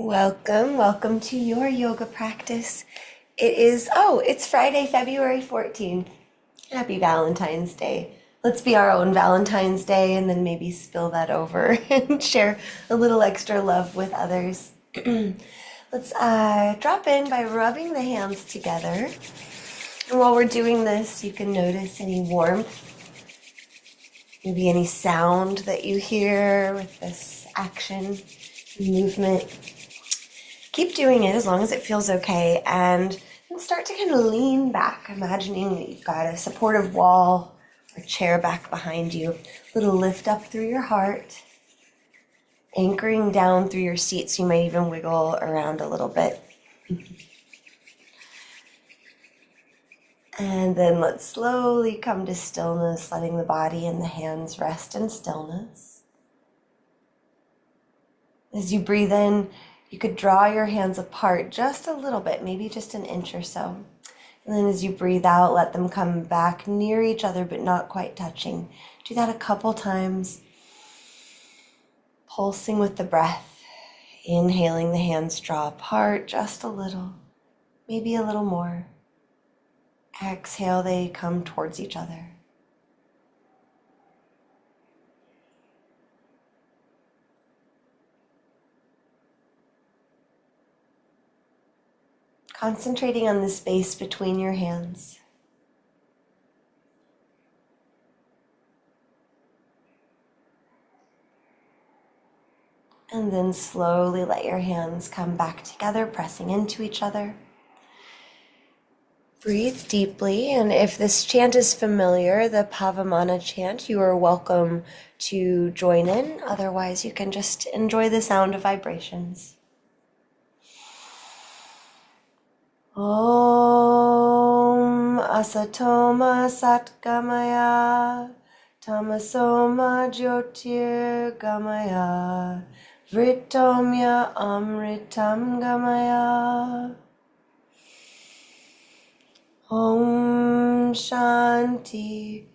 Welcome to your yoga practice. It's Friday, February 14th. Happy Valentine's Day. Let's be our own Valentine's Day and then maybe spill that over and share a little extra love with others. Let's drop in by rubbing the hands together. And while we're doing this, you can notice any warmth, maybe any sound that you hear with this action, movement. Keep doing it as long as it feels okay, and then start to kind of lean back, imagining that you've got a supportive wall or chair back behind you. A little lift up through your heart, anchoring down through your seat, so you might even wiggle around a little bit. And then let's slowly come to stillness, letting the body and the hands rest in stillness. As you breathe in, you could draw your hands apart just a little bit, maybe just an inch or so. And then as you breathe out, let them come back near each other, but not quite touching. Do that a couple times. Pulsing with the breath. Inhaling, the hands draw apart just a little, maybe a little more. Exhale, they come towards each other. Concentrating on the space between your hands. And then slowly let your hands come back together, pressing into each other. Breathe deeply, and if this chant is familiar, the Pavamana chant, you are welcome to join in. Otherwise, you can just enjoy the sound of vibrations. Om Asatoma Satgamaya Tamasoma Jyotir Gamaya Vritomya Amritam Gamaya. Om Shanti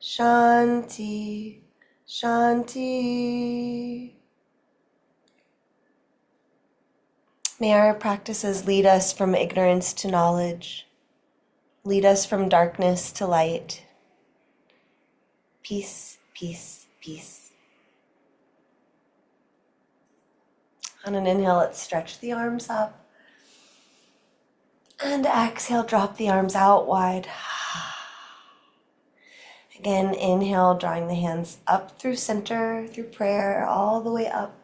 Shanti Shanti. May our practices lead us from ignorance to knowledge, lead us from darkness to light. Peace, peace, peace. On an inhale, let's stretch the arms up. And exhale, drop the arms out wide. Again, inhale, drawing the hands up through center, through prayer, all the way up.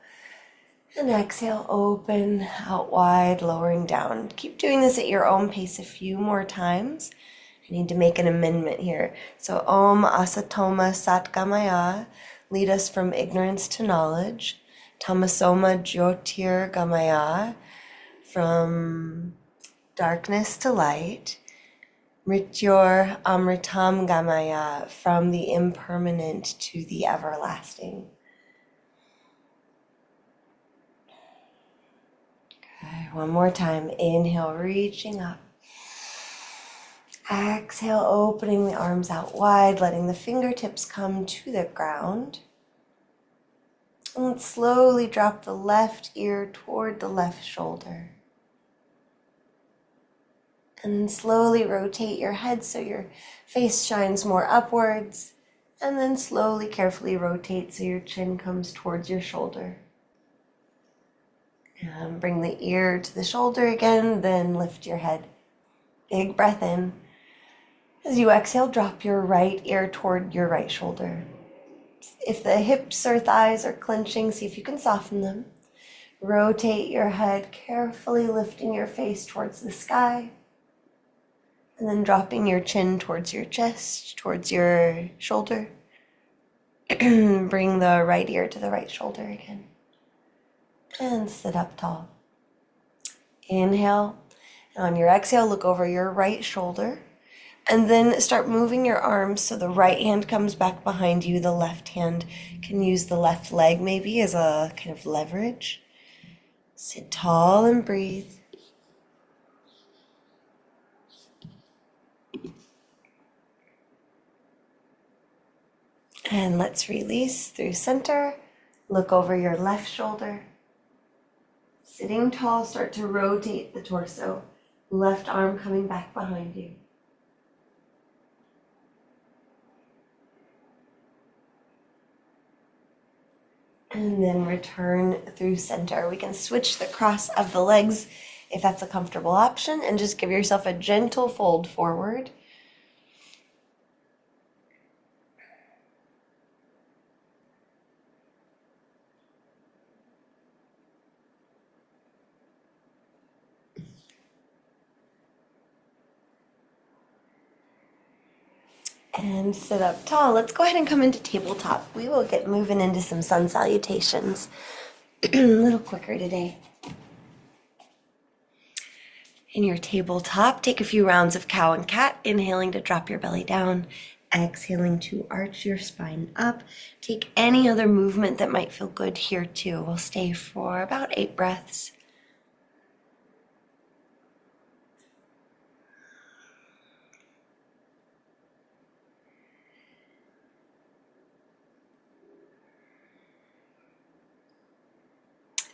And exhale, open, out wide, lowering down. Keep doing this at your own pace a few more times. I need to make an amendment here. So Om Asatoma Satgamaya, lead us from ignorance to knowledge. Tamasoma Jyotir Gamaya, from darkness to light. Mrityor Amritam Gamaya, from the impermanent to the everlasting. Okay, one more time. Inhale, reaching up. Exhale, opening the arms out wide, letting the fingertips come to the ground. And let's slowly drop the left ear toward the left shoulder. And then slowly rotate your head so your face shines more upwards. And then slowly, carefully rotate so your chin comes towards your shoulder. And bring the ear to the shoulder again, then lift your head. Big breath in. As you exhale, drop your right ear toward your right shoulder. If the hips or thighs are clenching, see if you can soften them. Rotate your head, carefully lifting your face towards the sky. And then dropping your chin towards your chest, towards your shoulder. Bring the right ear to the right shoulder again. And sit up tall. Inhale. And on your exhale, look over your right shoulder. And then start moving your arms so the right hand comes back behind you. The left hand can use the left leg maybe as a kind of leverage. Sit tall and breathe. And let's release through center. Look over your left shoulder. Sitting tall, start to rotate the torso. Left arm coming back behind you. And then return through center. We can switch the cross of the legs if that's a comfortable option, and just give yourself a gentle fold forward. And sit up tall. Let's go ahead and come into tabletop. We will get moving into some sun salutations a little quicker today. In your tabletop, take a few rounds of cow and cat, inhaling to drop your belly down, exhaling to arch your spine up. Take any other movement that might feel good here too. We'll stay for about 8 breaths.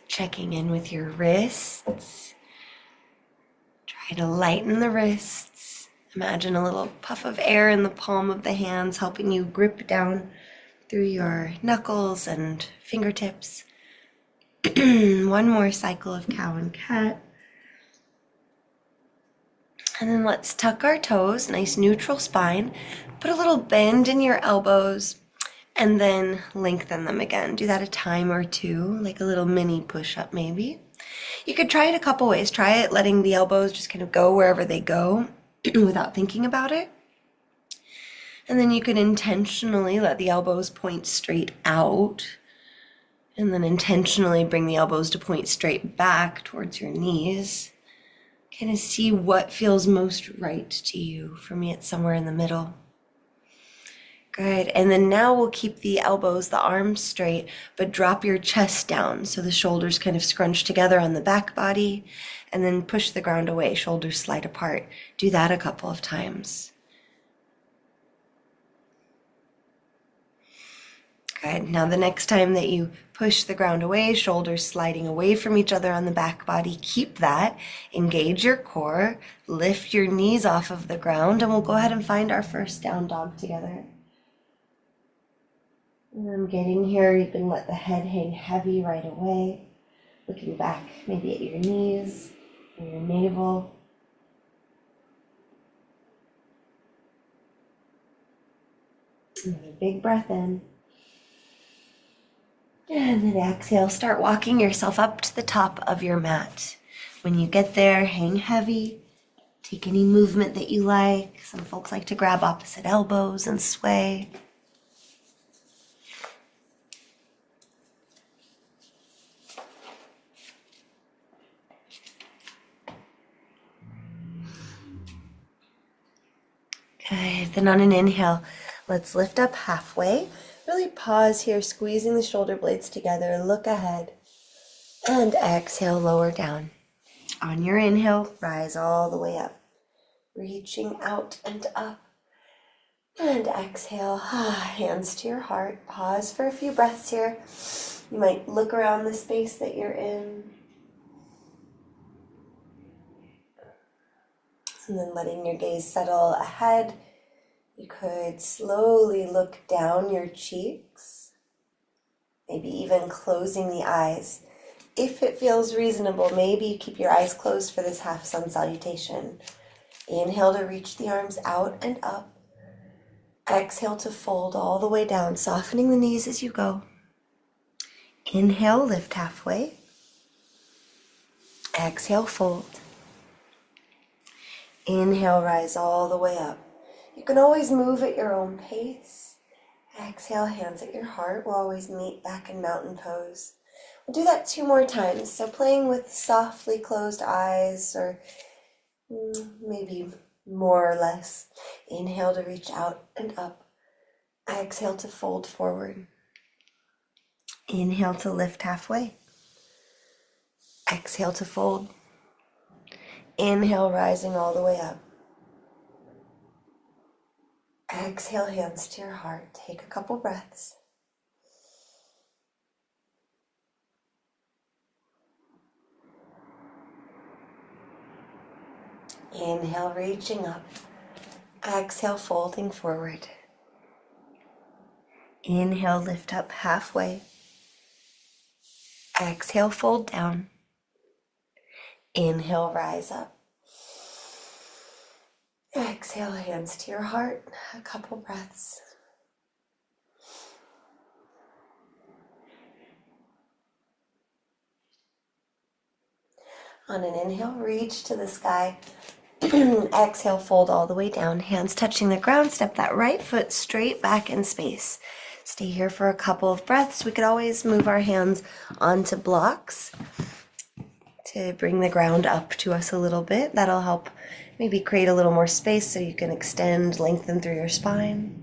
Checking in with your wrists. Try to lighten the wrists. Imagine a little puff of air in the palm of the hands, helping you grip down through your knuckles and fingertips. One more cycle of cow and cat. And then let's tuck our toes, nice neutral spine. Put a little bend in your elbows and then lengthen them again. Do that a time or two, like a little mini push-up maybe. You could try it a couple ways. Try it letting the elbows just kind of go wherever they go without thinking about it. And then you could intentionally let the elbows point straight out, and then intentionally bring the elbows to point straight back towards your knees. Kind of see what feels most right to you. For me, it's somewhere in the middle. Good. And then now we'll keep the elbows, the arms straight, but drop your chest down so the shoulders kind of scrunch together on the back body, and then push the ground away, shoulders slide apart. Do that a couple of times. Good. Now the next time that you push the ground away, shoulders sliding away from each other on the back body, keep that. Engage your core, lift your knees off of the ground, and we'll go ahead and find our first down dog together. And then getting here, you can let the head hang heavy right away. Looking back maybe at your knees or your navel. Another big breath in. And then exhale, start walking yourself up to the top of your mat. When you get there, hang heavy. Take any movement that you like. Some folks like to grab opposite elbows and sway. Good. Then on an inhale, let's lift up halfway. Really pause here, squeezing the shoulder blades together. Look ahead. And exhale, lower down. On your inhale, rise all the way up. Reaching out and up. And exhale, hands to your heart. Pause for a few breaths here. You might look around the space that you're in. And then letting your gaze settle ahead. You could slowly look down your cheeks, maybe even closing the eyes. If it feels reasonable, maybe you keep your eyes closed for this half sun salutation. Inhale to reach the arms out and up. Exhale to fold all the way down, softening the knees as you go. Inhale, lift halfway. Exhale, fold. Inhale, rise all the way up. You can always move at your own pace. Exhale, hands at your heart. We'll always meet back in mountain pose. We'll do that 2 more times. So playing with softly closed eyes, or maybe more or less. Inhale to reach out and up. Exhale to fold forward. Inhale to lift halfway. Exhale to fold. Inhale, rising all the way up. Exhale, hands to your heart. Take a couple breaths. Inhale, reaching up. Exhale, folding forward. Inhale, lift up halfway. Exhale, fold down. Inhale, rise up. Exhale, hands to your heart. A couple breaths. On an inhale, reach to the sky. Exhale, fold all the way down. Hands touching the ground. Step that right foot straight back in space. Stay here for a couple of breaths. We could always move our hands onto blocks to bring the ground up to us a little bit. That'll help maybe create a little more space so you can extend, lengthen through your spine.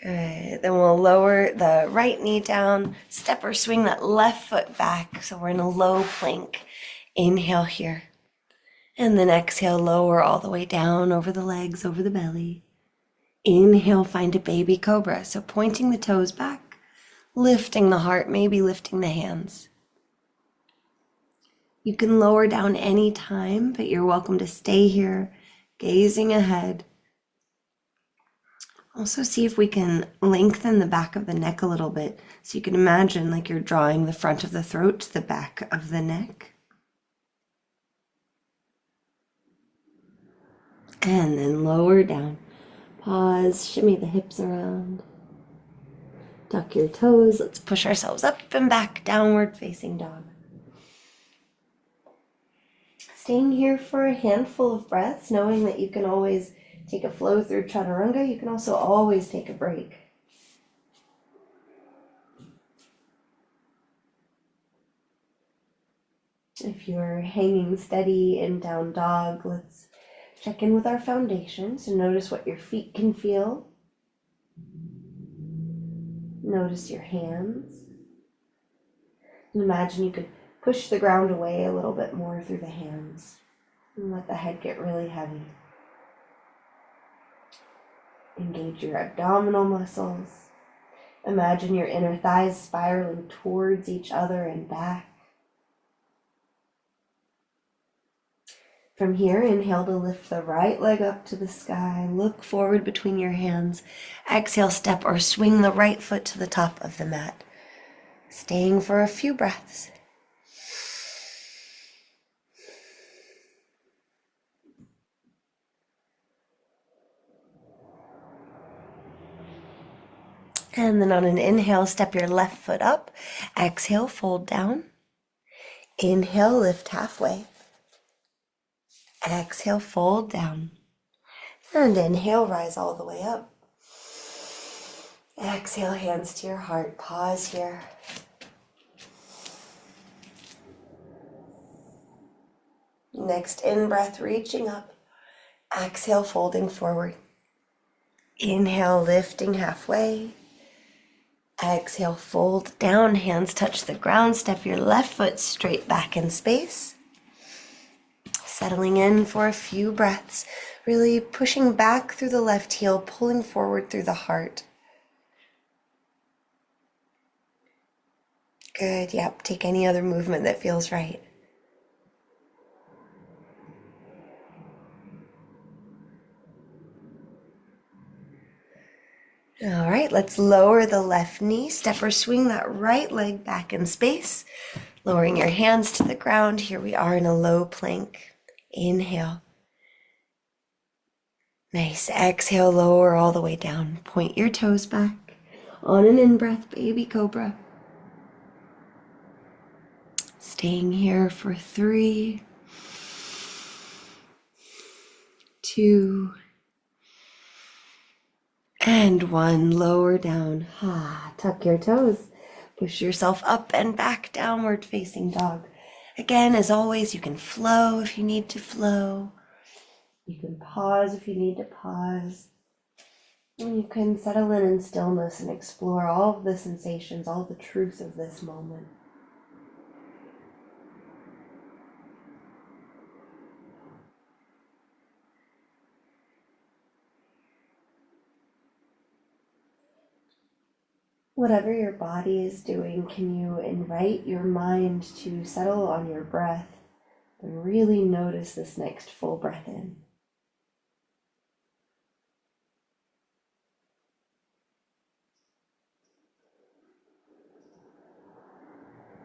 Good. Then we'll lower the right knee down, step or swing that left foot back. So we're in a low plank. Inhale here. And then exhale, lower all the way down over the legs, over the belly. Inhale, find a baby cobra. So pointing the toes back, lifting the heart, maybe lifting the hands. You can lower down any time, but you're welcome to stay here, gazing ahead. Also see if we can lengthen the back of the neck a little bit. So you can imagine like you're drawing the front of the throat to the back of the neck. And then lower down. Pause, shimmy the hips around. Tuck your toes. Let's push ourselves up and back, downward facing dog. Staying here for a handful of breaths, knowing that you can always take a flow through chaturanga. You can also always take a break. If you're hanging steady in down dog, let's check in with our foundation. So notice what your feet can feel. Notice your hands. And imagine you could push the ground away a little bit more through the hands and let the head get really heavy. Engage your abdominal muscles. Imagine your inner thighs spiraling towards each other and back. From here, inhale to lift the right leg up to the sky. Look forward between your hands. Exhale, step or swing the right foot to the top of the mat. Staying for a few breaths. And then on an inhale, step your left foot up. Exhale, fold down. Inhale, lift halfway. Exhale, fold down. And inhale, rise all the way up. Exhale, hands to your heart. Pause here. Next in-breath, reaching up. Exhale, folding forward. Inhale, lifting halfway. Exhale, fold down, hands touch the ground, step your left foot straight back in space. Settling in for a few breaths, really pushing back through the left heel, pulling forward through the heart. Good, yep, take any other movement that feels right. All right, let's lower the left knee, step or swing that right leg back in space, lowering your hands to the ground. Here we are in a low plank. Inhale. Nice, exhale, lower all the way down. Point your toes back. On an in-breath, baby cobra. Staying here for 3, 2, and 1. Lower down. Tuck your toes. Push yourself up and back, downward facing dog. Again, as always, you can flow if you need to flow. You can pause if you need to pause. And you can settle in stillness and explore all of the sensations, all the truth of this moment. Whatever your body is doing, can you invite your mind to settle on your breath? And really notice this next full breath in.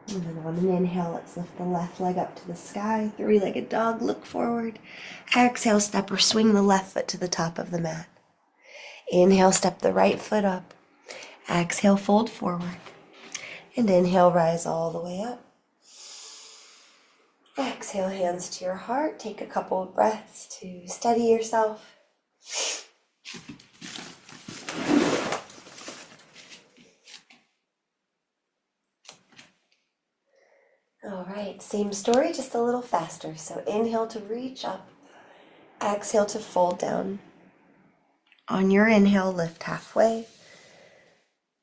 And then on an inhale, let's lift the left leg up to the sky. Three-legged dog, look forward. Exhale, step or swing the left foot to the top of the mat. Inhale, step the right foot up. Exhale, fold forward. And inhale, rise all the way up. Exhale, hands to your heart. Take a couple of breaths to steady yourself. All right, same story, just a little faster. So inhale to reach up. Exhale to fold down. On your inhale, lift halfway.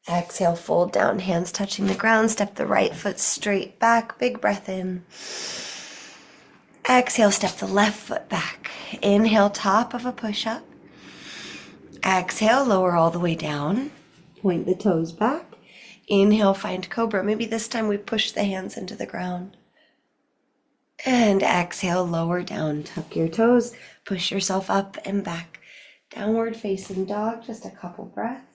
Exhale, fold down, hands touching the ground. Step the right foot straight back. Big breath in. Exhale, step the left foot back. Inhale, top of a push-up. Exhale, lower all the way down. Point the toes back. Inhale, find cobra. Maybe this time we push the hands into the ground. And exhale, lower down. Tuck your toes. Push yourself up and back. Downward facing dog. Just a couple breaths.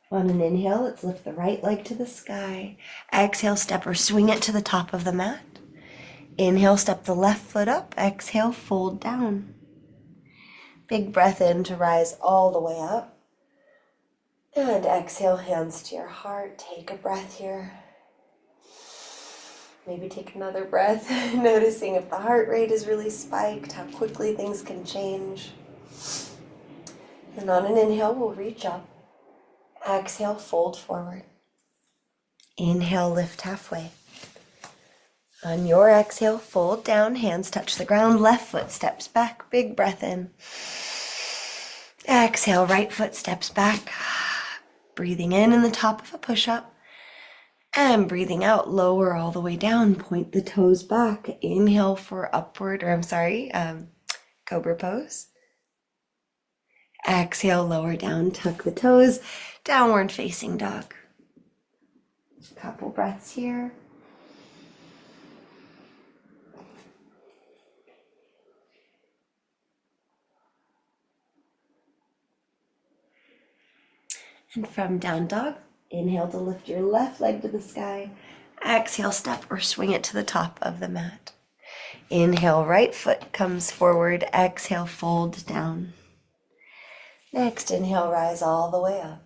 On an inhale, let's lift the right leg to the sky. Exhale, step or swing it to the top of the mat. Inhale, step the left foot up. Exhale, fold down. Big breath in to rise all the way up. And exhale, hands to your heart. Take a breath here. Maybe take another breath, noticing if the heart rate is really spiked, how quickly things can change. And on an inhale, we'll reach up. Exhale, fold forward. Inhale, lift halfway. On your exhale, fold down, hands touch the ground, left foot steps back, big breath in. Exhale, right foot steps back. Breathing in the top of a push-up. And breathing out, lower all the way down, point the toes back. Inhale for cobra pose. Exhale, lower down, tuck the toes, downward facing dog. Couple breaths here. And from down dog, inhale to lift your left leg to the sky. Exhale, step or swing it to the top of the mat. Inhale, right foot comes forward. Exhale, fold down. Next, inhale, rise all the way up.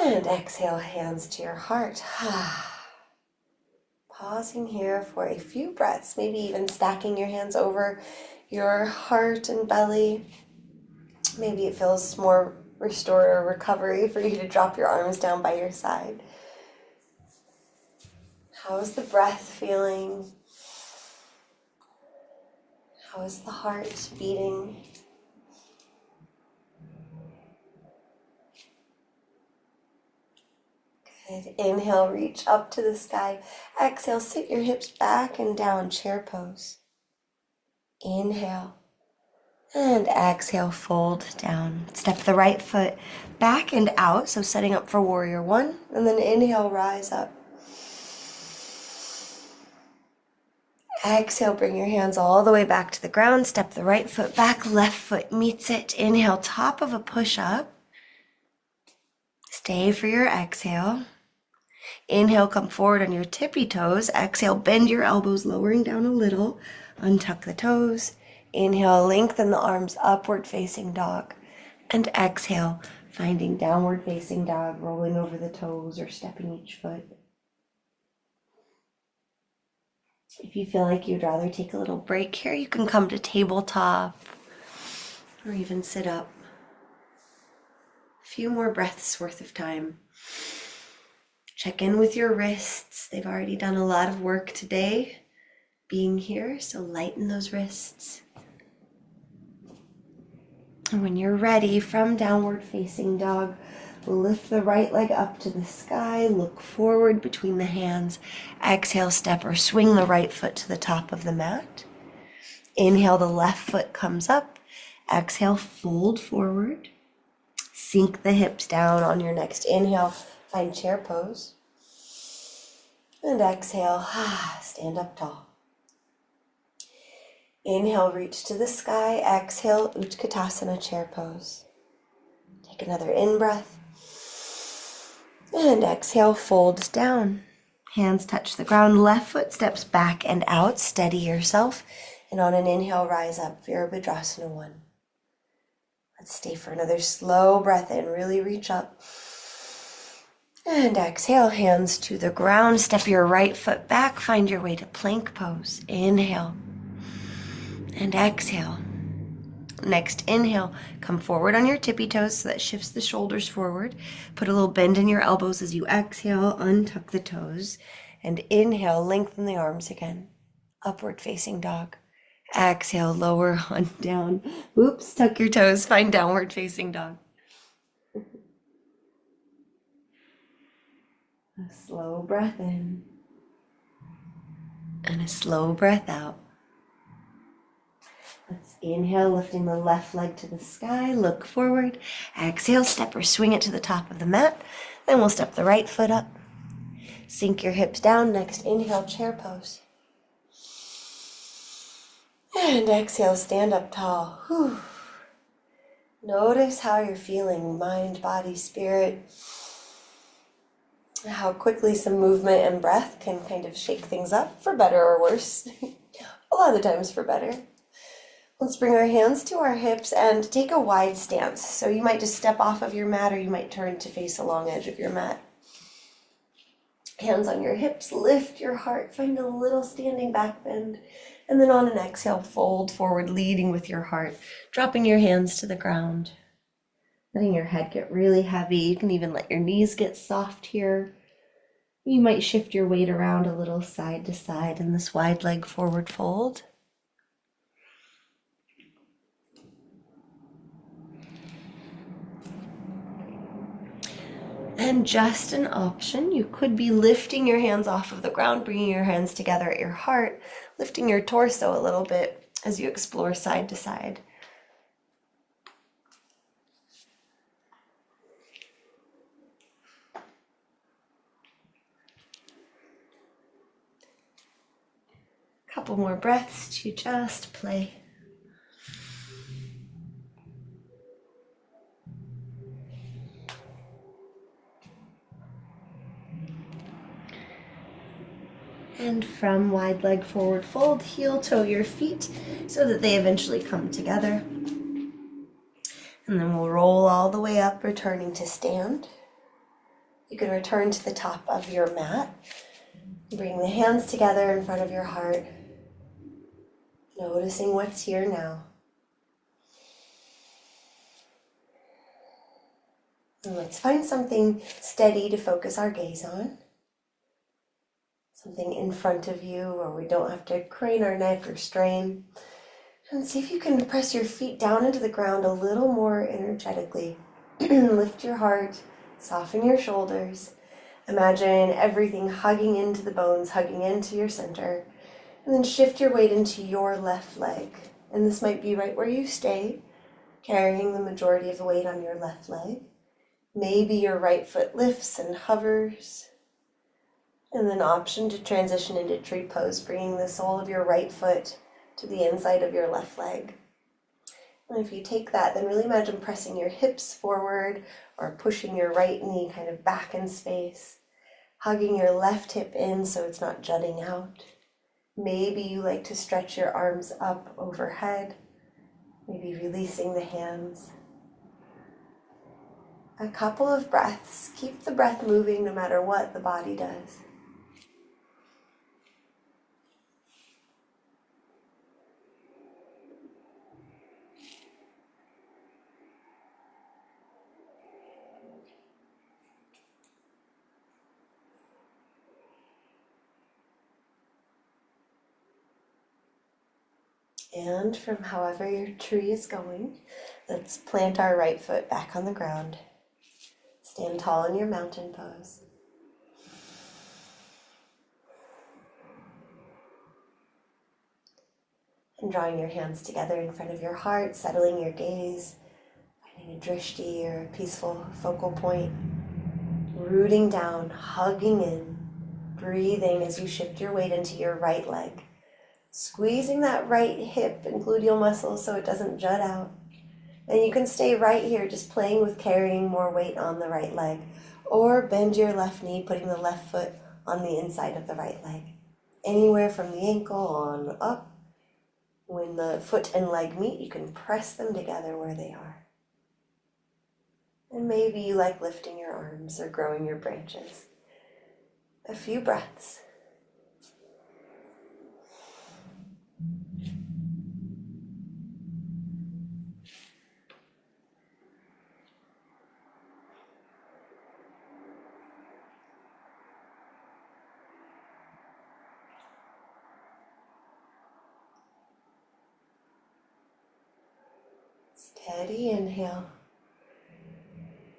And exhale, hands to your heart. Pausing here for a few breaths, maybe even stacking your hands over your heart and belly. Maybe it feels more restore or recovery for you to drop your arms down by your side. How is the breath feeling? How is the heart beating? Good. Inhale, reach up to the sky. Exhale, sit your hips back and down, chair pose. Inhale. And exhale, fold down. Step the right foot back and out, so setting up for warrior one. And then inhale, rise up. Exhale, bring your hands all the way back to the ground. Step the right foot back, left foot meets it. Inhale, top of a push-up. Stay for your exhale. Inhale, come forward on your tippy toes. Exhale, bend your elbows, lowering down a little. Untuck the toes. Inhale, lengthen the arms, upward facing dog. And exhale, finding downward facing dog, rolling over the toes or stepping each foot. If you feel like you'd rather take a little break here, you can come to tabletop or even sit up. A few more breaths worth of time. Check in with your wrists. They've already done a lot of work today being here, so lighten those wrists. And when you're ready, from downward facing dog, lift the right leg up to the sky, look forward between the hands. Exhale, step or swing the right foot to the top of the mat. Inhale, the left foot comes up. Exhale, fold forward. Sink the hips down on your next inhale. Find chair pose. And exhale, stand up tall. Inhale, reach to the sky. Exhale, Utkatasana, chair pose. Take another in-breath. And exhale, fold down. Hands touch the ground. Left foot steps back and out. Steady yourself. And on an inhale, rise up, Virabhadrasana 1. Let's stay for another slow breath in. Really reach up. And exhale, hands to the ground. Step your right foot back. Find your way to plank pose. Inhale. And exhale. Next inhale, come forward on your tippy toes so that shifts the shoulders forward. Put a little bend in your elbows as you exhale, untuck the toes. And inhale, lengthen the arms again. Upward facing dog. Exhale, lower on down. Oops, tuck your toes, find downward facing dog. A slow breath in. And a slow breath out. Let's inhale, lifting the left leg to the sky, look forward. Exhale, step or swing it to the top of the mat. Then we'll step the right foot up. Sink your hips down. Next inhale, chair pose. And exhale, stand up tall. Whew. Notice how you're feeling, mind, body, spirit. How quickly some movement and breath can kind of shake things up, for better or worse. A lot of the times for better. Let's bring our hands to our hips and take a wide stance. So you might just step off of your mat, or you might turn to face the long edge of your mat. Hands on your hips, lift your heart, find a little standing back bend. And then on an exhale, fold forward, leading with your heart, dropping your hands to the ground. Letting your head get really heavy. You can even let your knees get soft here. You might shift your weight around a little side to side in this wide leg forward fold. And just an option, you could be lifting your hands off of the ground, bringing your hands together at your heart, lifting your torso a little bit as you explore side to side. Couple more breaths to just play. And from wide leg forward fold, heel toe your feet so that they eventually come together. And then we'll roll all the way up, returning to stand. You can return to the top of your mat. Bring the hands together in front of your heart. Noticing what's here now. And let's find something steady to focus our gaze on. Something in front of you where we don't have to crane our neck or strain. And see if you can press your feet down into the ground a little more energetically. Lift your heart, soften your shoulders. Imagine everything hugging into the bones, hugging into your center. And then shift your weight into your left leg. And this might be right where you stay, carrying the majority of the weight on your left leg. Maybe your right foot lifts and hovers. And then option to transition into tree pose, bringing the sole of your right foot to the inside of your left leg. And if you take that, then really imagine pressing your hips forward or pushing your right knee kind of back in space, hugging your left hip in so it's not jutting out. Maybe you like to stretch your arms up overhead, maybe releasing the hands. A couple of breaths. Keep the breath moving no matter what the body does. And from however your tree is going, let's plant our right foot back on the ground. Stand tall in your mountain pose. And drawing your hands together in front of your heart, settling your gaze, finding a drishti or a peaceful focal point. Rooting down, hugging in, breathing as you shift your weight into your right leg. Squeezing that right hip and gluteal muscle so it doesn't jut out. And you can stay right here just playing with carrying more weight on the right leg. Or bend your left knee, putting the left foot on the inside of the right leg. Anywhere from the ankle on up. When the foot and leg meet, you can press them together where they are. And maybe you like lifting your arms or growing your branches. A few breaths. Steady inhale.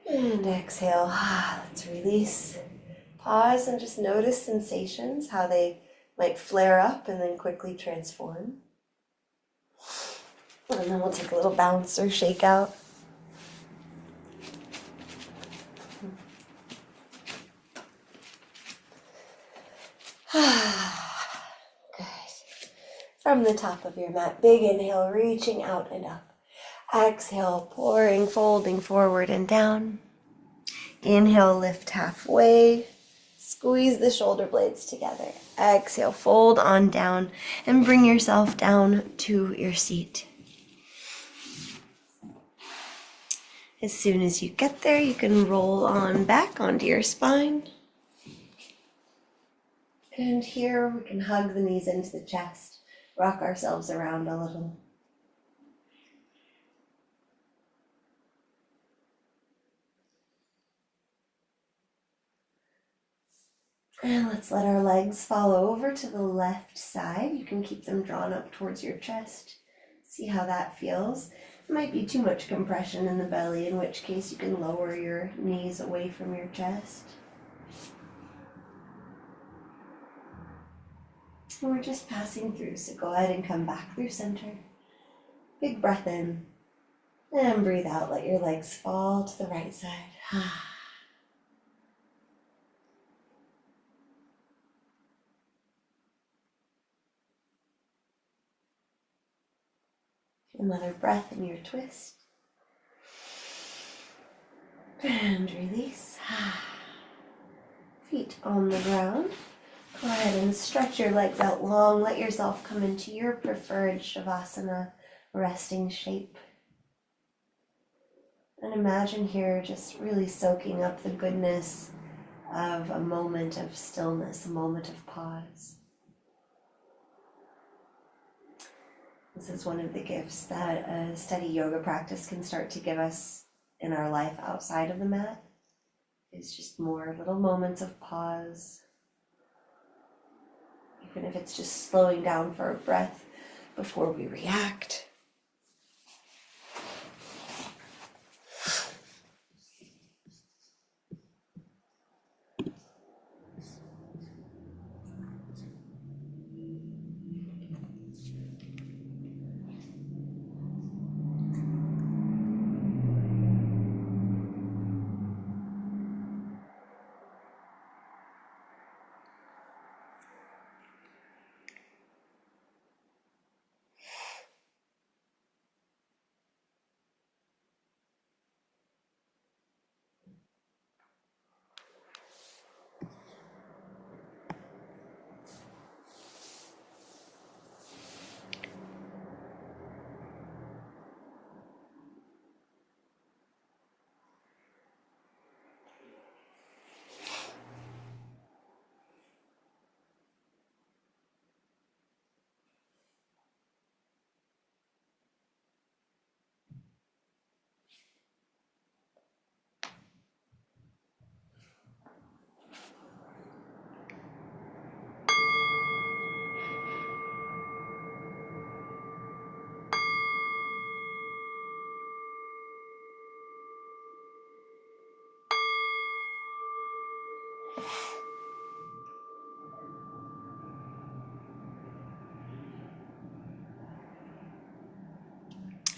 And exhale. Let's release. Pause and just notice sensations, how they might flare up and then quickly transform. And then we'll take a little bounce or shake out. Good. From the top of your mat, big inhale, reaching out and up. Exhale, pouring, folding forward and down. Inhale, lift halfway. Squeeze the shoulder blades together. Exhale, fold on down and bring yourself down to your seat. As soon as you get there, you can roll on back onto your spine. And here we can hug the knees into the chest, rock ourselves around a little. And let's let our legs fall over to the left side. You can keep them drawn up towards your chest. See how that feels. It might be too much compression in the belly, in which case you can lower your knees away from your chest. And we're just passing through, so go ahead and come back through center. Big breath in. And breathe out. Let your legs fall to the right side. Another breath in your twist. And release. Feet on the ground. Go ahead and stretch your legs out long. Let yourself come into your preferred Shavasana resting shape. And imagine here just really soaking up the goodness of a moment of stillness, a moment of pause. This is one of the gifts that a steady yoga practice can start to give us in our life outside of the mat. It's just more little moments of pause. Even if it's just slowing down for a breath before we react.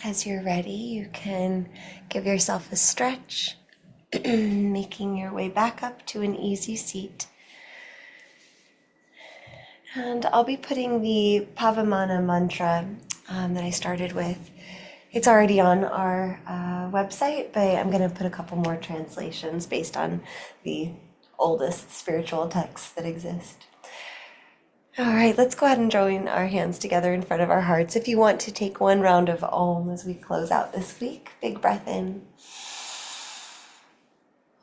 As you're ready, you can give yourself a stretch, making your way back up to an easy seat. And I'll be putting the Pavamana mantra that I started with. It's already on our website, but I'm going to put a couple more translations based on the oldest spiritual texts that exist. All right, let's go ahead and join our hands together in front of our hearts. If you want to take one round of Om as we close out this week, big breath in.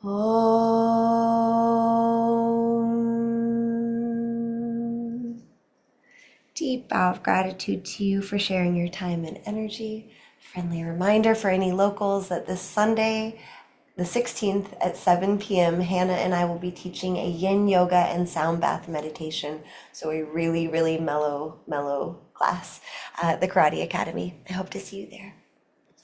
Om. Deep bow of gratitude to you for sharing your time and energy. Friendly reminder for any locals that this Sunday, the 16th at 7 p.m., Hannah and I will be teaching a yin yoga and sound bath meditation. So a really, really mellow class at the Karate Academy. I hope to see you there.